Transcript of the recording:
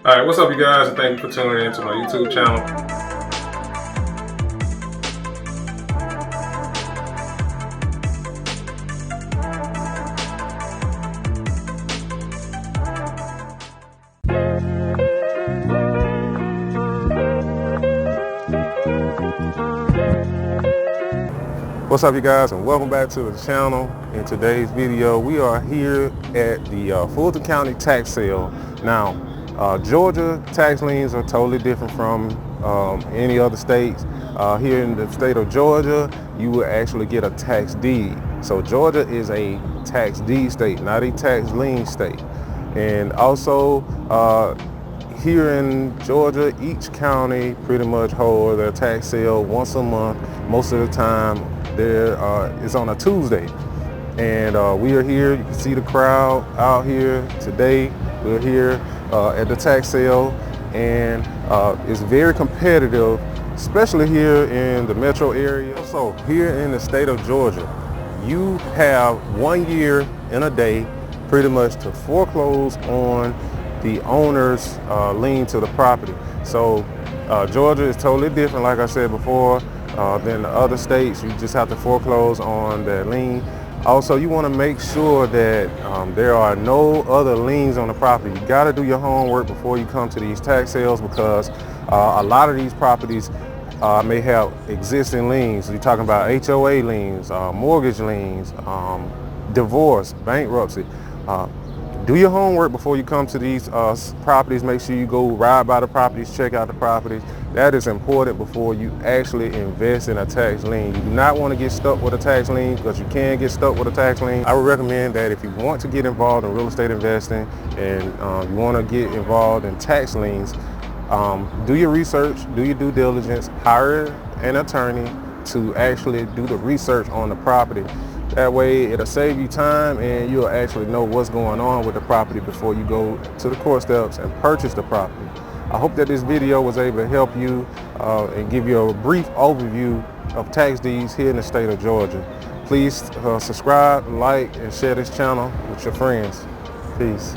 Alright, what's up you guys, and thank you for tuning in to my YouTube channel. What's up you guys, and welcome back to the channel. In today's video we are here at the Fulton County tax sale. Now Georgia tax liens are totally different from any other states. Here in the state of Georgia you will actually get a tax deed. So Georgia is a tax deed state, not a tax lien state. And also here in Georgia, each county pretty much hold their tax sale once a month. Most of the time it's on a Tuesday. And we are here, you can see the crowd out here today. We're here at the tax sale, and it's very competitive, especially here in the metro area. So here in the state of Georgia, you have 1 year and a day pretty much to foreclose on the owner's lien to the property. So Georgia is totally different, like I said before, than the other states. You just have to foreclose on that lien. Also, you want to make sure that there are no other liens on the property. You got to do your homework before you come to these tax sales, because a lot of these properties may have existing liens. You're talking about HOA liens, mortgage liens, divorce, bankruptcy. Do your homework before you come to these properties. Make sure you go ride by the properties, check out the properties. That is important before you actually invest in a tax lien. You do not want to get stuck with a tax lien, because you can get stuck with a tax lien. I would recommend that if you want to get involved in real estate investing and you want to get involved in tax liens, do your research, do your due diligence, hire an attorney to actually do the research on the property. That way it'll save you time, and you'll actually know what's going on with the property before you go to the court steps and purchase the property. I hope that this video was able to help you and give you a brief overview of tax deeds here in the state of Georgia. Please subscribe, like, and share this channel with your friends. Peace.